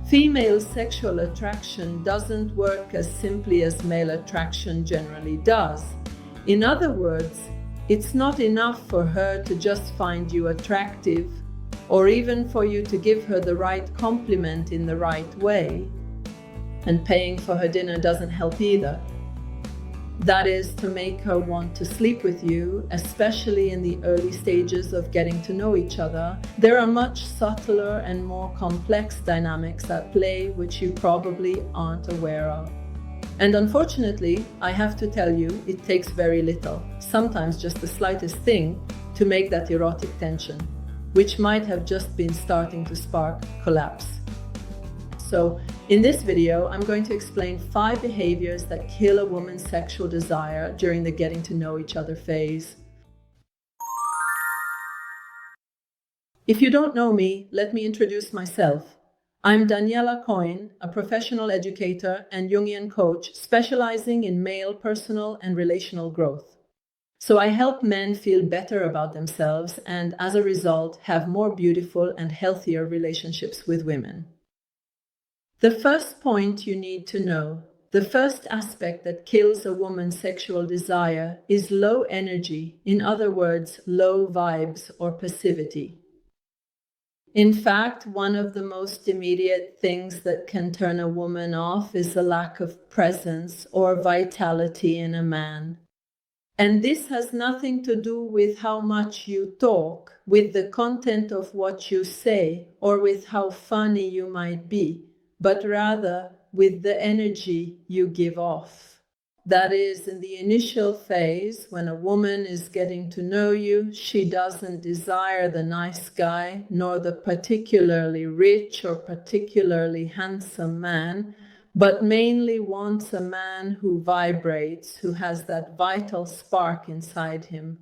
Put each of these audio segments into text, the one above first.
Female sexual attraction doesn't work as simply as male attraction generally does. In other words, it's not enough for her to just find you attractive, or even for you to give her the right compliment in the right way. And paying for her dinner doesn't help either. That is, to make her want to sleep with you, especially in the early stages of getting to know each other. There are much subtler and more complex dynamics at play which you probably aren't aware of. And unfortunately, I have to tell you, it takes very little, sometimes just the slightest thing, to make that erotic tension, which might have just been starting to spark, collapse. So, in this video, I'm going to explain 5 behaviors that kill a woman's sexual desire during the getting to know each other phase. If you don't know me, let me introduce myself. I'm Daniela Coin, a professional educator and Jungian coach specializing in male personal and relational growth. So I help men feel better about themselves and, as a result, have more beautiful and healthier relationships with women. The first point you need to know, the first aspect that kills a woman's sexual desire, is low energy, in other words, low vibes or passivity. In fact, one of the most immediate things that can turn a woman off is a lack of presence or vitality in a man. And this has nothing to do with how much you talk, with the content of what you say, or with how funny you might be, but rather with the energy you give off. That is, in the initial phase, when a woman is getting to know you, she doesn't desire the nice guy, nor the particularly rich or particularly handsome man, but mainly wants a man who vibrates, who has that vital spark inside him.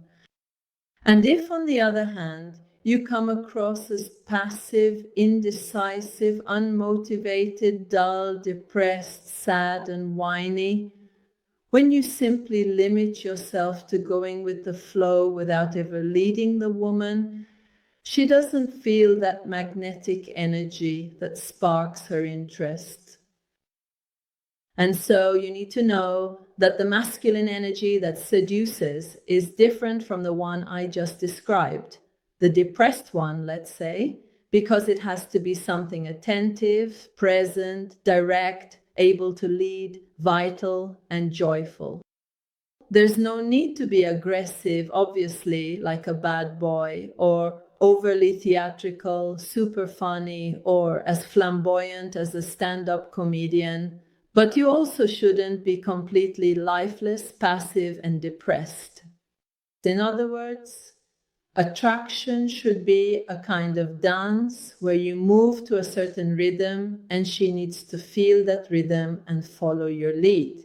And if, on the other hand, you come across as passive, indecisive, unmotivated, dull, depressed, sad, and whiny, when you simply limit yourself to going with the flow without ever leading the woman, she doesn't feel that magnetic energy that sparks her interest. And so you need to know that the masculine energy that seduces is different from the one I just described. The depressed one, let's say, because it has to be something attentive, present, direct, able to lead, vital, and joyful. There's no need to be aggressive, obviously, like a bad boy, or overly theatrical, super funny, or as flamboyant as a stand-up comedian. But you also shouldn't be completely lifeless, passive, and depressed. In other words, attraction should be a kind of dance where you move to a certain rhythm and she needs to feel that rhythm and follow your lead.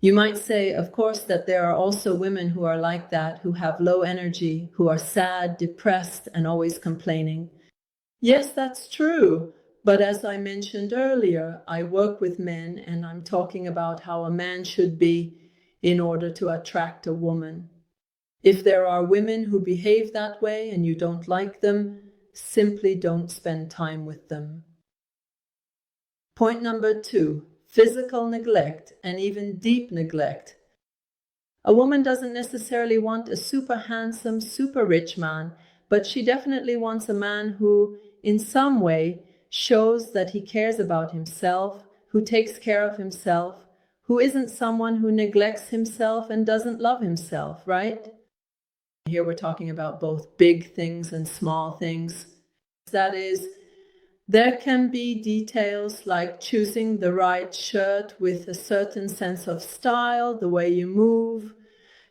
You might say, of course, that there are also women who are like that, who have low energy, who are sad, depressed, and always complaining. Yes, that's true. But as I mentioned earlier, I work with men and I'm talking about how a man should be in order to attract a woman. If there are women who behave that way and you don't like them, simply don't spend time with them. Point number 2, physical neglect and even deep neglect. A woman doesn't necessarily want a super handsome, super rich man, but she definitely wants a man who, in some way, shows that he cares about himself, who takes care of himself, who isn't someone who neglects himself and doesn't love himself, right? Here we're talking about both big things and small things. That is, there can be details like choosing the right shirt with a certain sense of style, the way you move,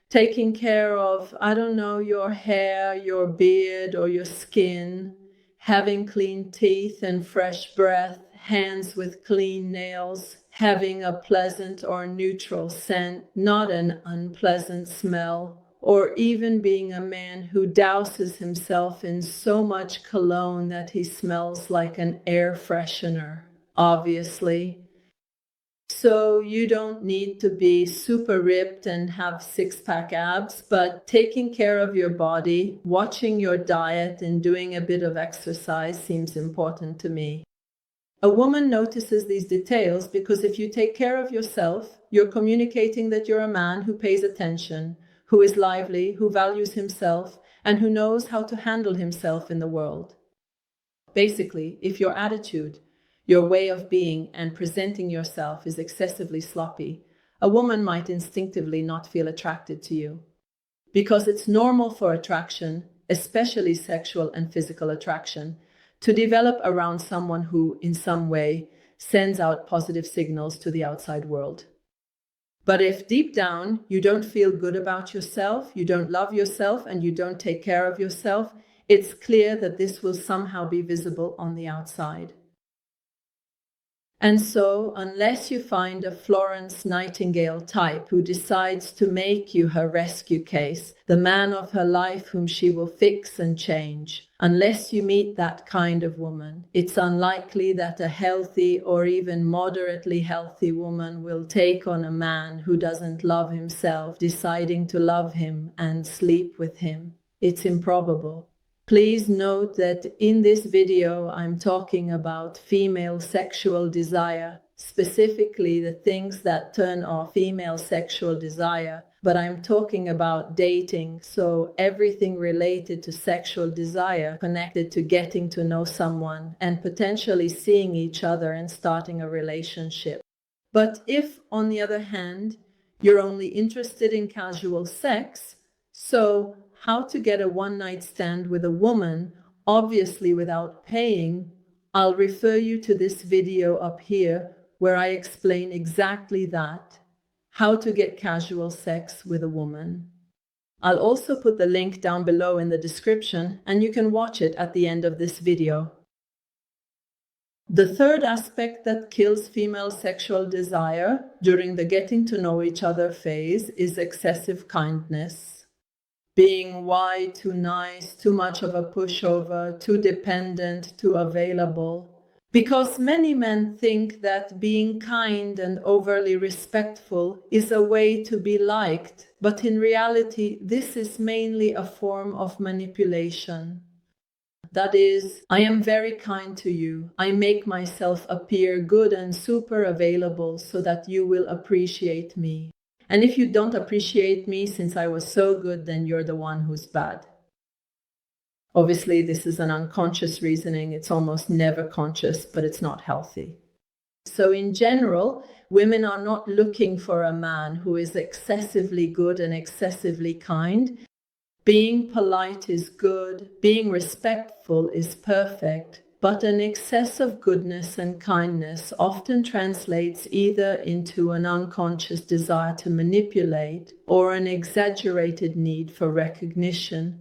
taking care of, your hair, your beard, or your skin, having clean teeth and fresh breath, hands with clean nails, having a pleasant or neutral scent, not an unpleasant smell, or even being a man who douses himself in so much cologne that he smells like an air freshener, obviously. So you don't need to be super ripped and have six-pack abs, but taking care of your body, watching your diet, and doing a bit of exercise seems important to me. A woman notices these details because if you take care of yourself, you're communicating that you're a man who pays attention, who is lively, who values himself, and who knows how to handle himself in the world. Basically, if your attitude, your way of being and presenting yourself is excessively sloppy, a woman might instinctively not feel attracted to you. Because it's normal for attraction, especially sexual and physical attraction, to develop around someone who, in some way, sends out positive signals to the outside world. But if deep down you don't feel good about yourself, you don't love yourself, and you don't take care of yourself, it's clear that this will somehow be visible on the outside. And so, unless you find a Florence Nightingale type who decides to make you her rescue case, the man of her life whom she will fix and change, unless you meet that kind of woman, it's unlikely that a healthy or even moderately healthy woman will take on a man who doesn't love himself, deciding to love him and sleep with him. It's improbable. Please note that in this video, I'm talking about female sexual desire, specifically the things that turn off female sexual desire, but I'm talking about dating, so everything related to sexual desire connected to getting to know someone and potentially seeing each other and starting a relationship. But if, on the other hand, you're only interested in casual sex, so how to get a one-night stand with a woman, obviously without paying, I'll refer you to this video up here where I explain exactly that, how to get casual sex with a woman. I'll also put the link down below in the description and you can watch it at the end of this video. The third aspect that kills female sexual desire during the getting to know each other phase is excessive kindness. Being wide, too nice, too much of a pushover, too dependent, too available. Because many men think that being kind and overly respectful is a way to be liked, but in reality, this is mainly a form of manipulation. That is, I am very kind to you. I make myself appear good and super available so that you will appreciate me. And if you don't appreciate me since I was so good, then you're the one who's bad. Obviously, this is an unconscious reasoning. It's almost never conscious, but it's not healthy. So in general, women are not looking for a man who is excessively good and excessively kind. Being polite is good, being respectful is perfect, but an excess of goodness and kindness often translates either into an unconscious desire to manipulate or an exaggerated need for recognition.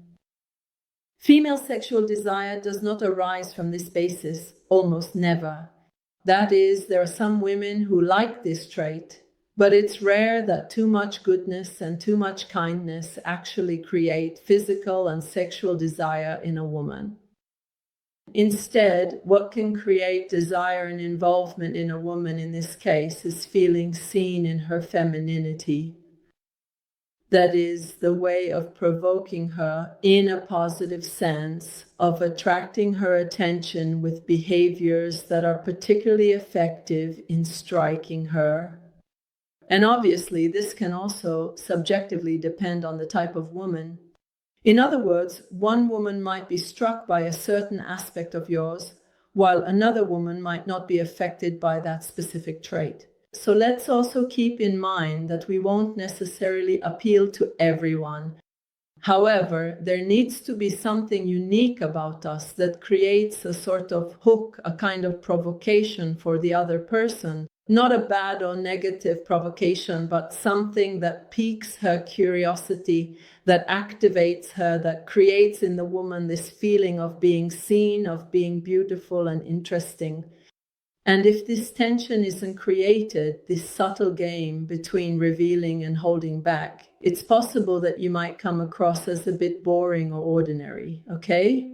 Female sexual desire does not arise from this basis, almost never. That is, there are some women who like this trait, but it's rare that too much goodness and too much kindness actually create physical and sexual desire in a woman. Instead, what can create desire and involvement in a woman in this case is feeling seen in her femininity. That is, the way of provoking her in a positive sense, of attracting her attention with behaviors that are particularly effective in striking her. And obviously, this can also subjectively depend on the type of woman. In other words, one woman might be struck by a certain aspect of yours, while another woman might not be affected by that specific trait. So let's also keep in mind that we won't necessarily appeal to everyone. However, there needs to be something unique about us that creates a sort of hook, a kind of provocation for the other person. Not a bad or negative provocation, but something that piques her curiosity, that activates her, that creates in the woman this feeling of being seen, of being beautiful and interesting. And if this tension isn't created, this subtle game between revealing and holding back, it's possible that you might come across as a bit boring or ordinary, okay?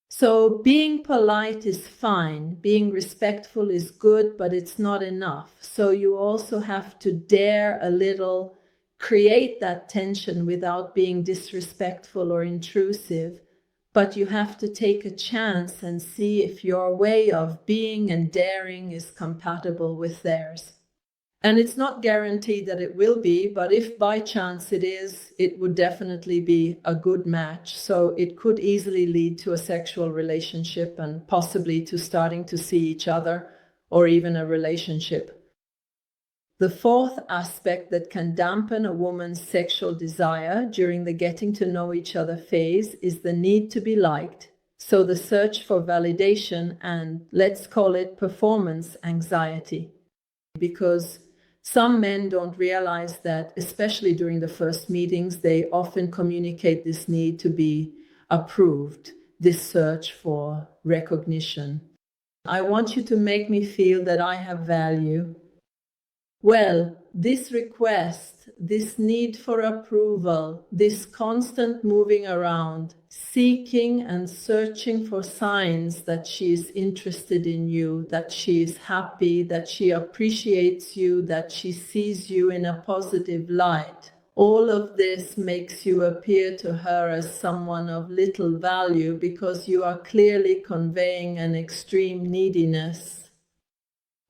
So being polite is fine, being respectful is good, but it's not enough. So you also have to dare a little, create that tension without being disrespectful or intrusive, but you have to take a chance and see if your way of being and daring is compatible with theirs. And it's not guaranteed that it will be, but if by chance it is, it would definitely be a good match. So it could easily lead to a sexual relationship and possibly to starting to see each other or even a relationship. The fourth aspect that can dampen a woman's sexual desire during the getting to know each other phase is the need to be liked. So the search for validation and, let's call it, performance anxiety. Because some men don't realize that, especially during the first meetings, they often communicate this need to be approved, this search for recognition. I want you to make me feel that I have value. Well, this request, this need for approval, this constant moving around, seeking and searching for signs that she is interested in you, that she is happy, that she appreciates you, that she sees you in a positive light. All of this makes you appear to her as someone of little value because you are clearly conveying an extreme neediness.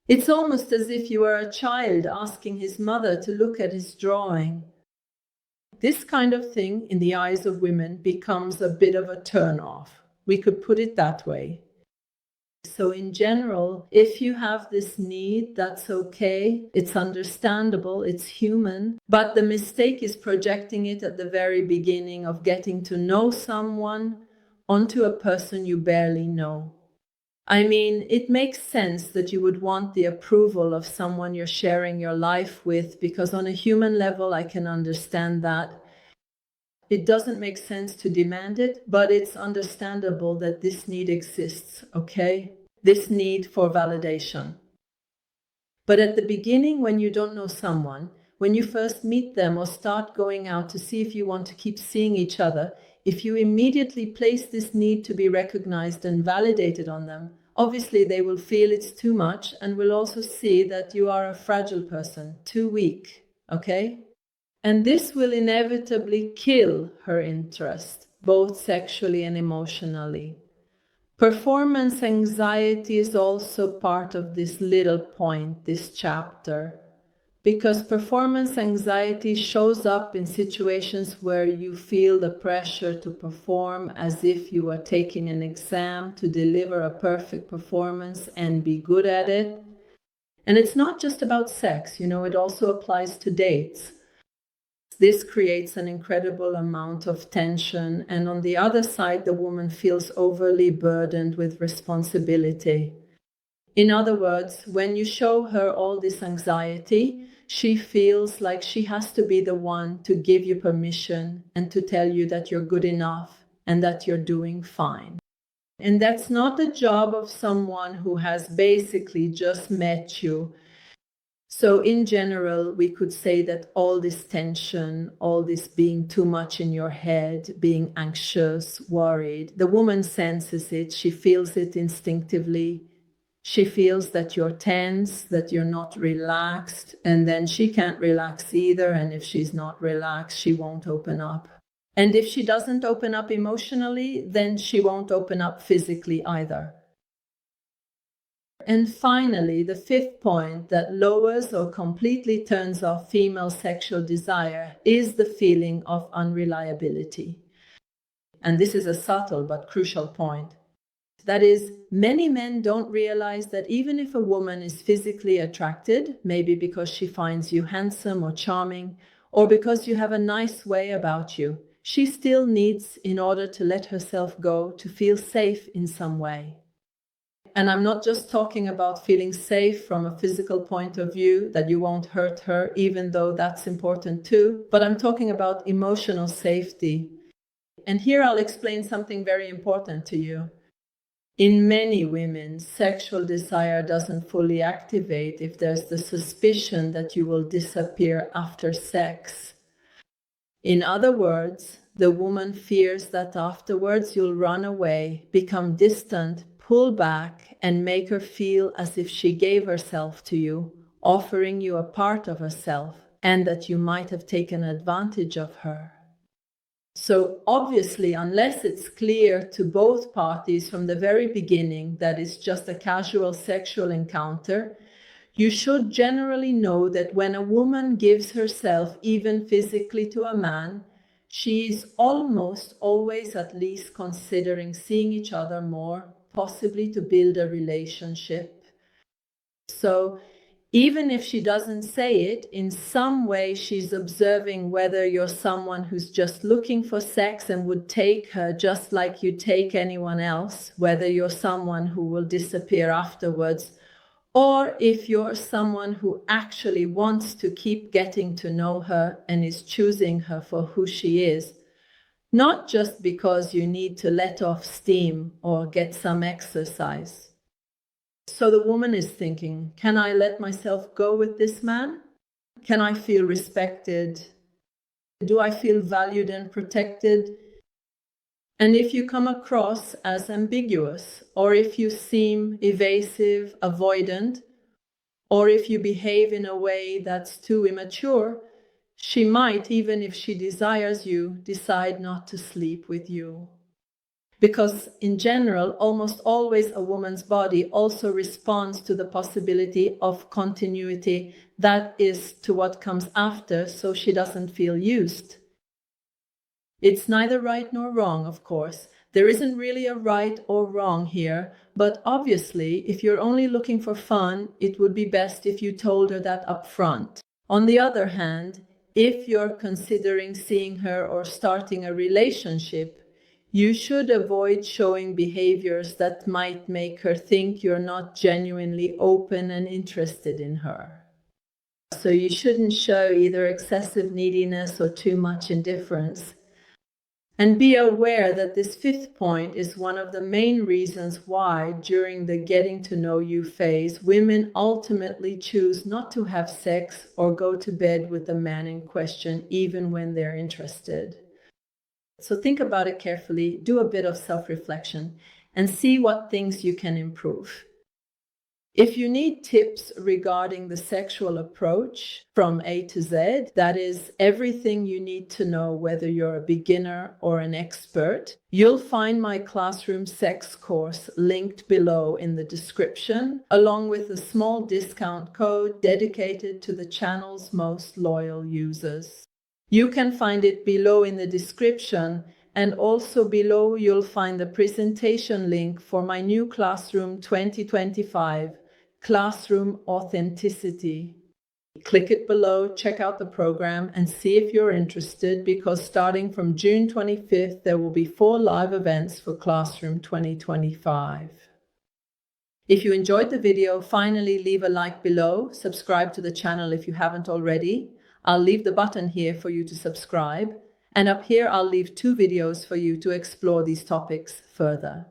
It's almost as if you were a child asking his mother to look at his drawing. This kind of thing, in the eyes of women, becomes a bit of a turn-off. We could put it that way. So in general, if you have this need, that's okay. It's understandable, it's human. But the mistake is projecting it at the very beginning of getting to know someone onto a person you barely know. I mean, it makes sense that you would want the approval of someone you're sharing your life with, because on a human level, I can understand that. It doesn't make sense to demand it, but it's understandable that this need exists, okay? This need for validation. But at the beginning, when you don't know someone, when you first meet them or start going out to see if you want to keep seeing each other, if you immediately place this need to be recognized and validated on them, obviously they will feel it's too much and will also see that you are a fragile person, too weak, okay? And this will inevitably kill her interest, both sexually and emotionally. Performance anxiety is also part of this little point, this chapter. Because performance anxiety shows up in situations where you feel the pressure to perform as if you are taking an exam to deliver a perfect performance and be good at it. And it's not just about sex, it also applies to dates. This creates an incredible amount of tension, and on the other side, the woman feels overly burdened with responsibility. In other words, when you show her all this anxiety, she feels like she has to be the one to give you permission and to tell you that you're good enough and that you're doing fine. And that's not the job of someone who has basically just met you. So in general, we could say that all this tension, all this being too much in your head, being anxious, worried, the woman senses it, she feels it instinctively. She feels that you're tense, that you're not relaxed, and then she can't relax either. And if she's not relaxed, she won't open up. And if she doesn't open up emotionally, then she won't open up physically either. And finally, the fifth point that lowers or completely turns off female sexual desire is the feeling of unreliability. And this is a subtle but crucial point. That is, many men don't realize that even if a woman is physically attracted, maybe because she finds you handsome or charming, or because you have a nice way about you, she still needs, in order to let herself go, to feel safe in some way. And I'm not just talking about feeling safe from a physical point of view, that you won't hurt her, even though that's important too, but I'm talking about emotional safety. And here I'll explain something very important to you. In many women, sexual desire doesn't fully activate if there's the suspicion that you will disappear after sex. In other words, the woman fears that afterwards you'll run away, become distant, pull back, and make her feel as if she gave herself to you, offering you a part of herself, and that you might have taken advantage of her. So obviously, unless it's clear to both parties from the very beginning that it's just a casual sexual encounter, you should generally know that when a woman gives herself even physically to a man, she is almost always at least considering seeing each other more, possibly to build a relationship. So even if she doesn't say it, in some way she's observing whether you're someone who's just looking for sex and would take her just like you take anyone else, whether you're someone who will disappear afterwards, or if you're someone who actually wants to keep getting to know her and is choosing her for who she is, not just because you need to let off steam or get some exercise. So the woman is thinking, can I let myself go with this man? Can I feel respected? Do I feel valued and protected? And if you come across as ambiguous, or if you seem evasive, avoidant, or if you behave in a way that's too immature, she might, even if she desires you, decide not to sleep with you. Because in general, almost always a woman's body also responds to the possibility of continuity, that is, to what comes after, so she doesn't feel used. It's neither right nor wrong, of course. There isn't really a right or wrong here, but obviously, if you're only looking for fun, it would be best if you told her that up front. On the other hand, if you're considering seeing her or starting a relationship, you should avoid showing behaviors that might make her think you're not genuinely open and interested in her. So you shouldn't show either excessive neediness or too much indifference. And be aware that this fifth point is one of the main reasons why, during the getting to know you phase, women ultimately choose not to have sex or go to bed with the man in question, even when they're interested. So think about it carefully, do a bit of self-reflection, and see what things you can improve. If you need tips regarding the sexual approach from A to Z, that is everything you need to know whether you're a beginner or an expert, you'll find my classroom sex course linked below in the description, along with a small discount code dedicated to the channel's most loyal users. You can find it below in the description, and also below you'll find the presentation link for my new Classroom 2025, Classroom Authenticity. Click it below, check out the program, and see if you're interested, because starting from June 25th, there will be 4 live events for Classroom 2025. If you enjoyed the video, finally leave a like below, subscribe to the channel if you haven't already. I'll leave the button here for you to subscribe, and up here I'll leave 2 videos for you to explore these topics further.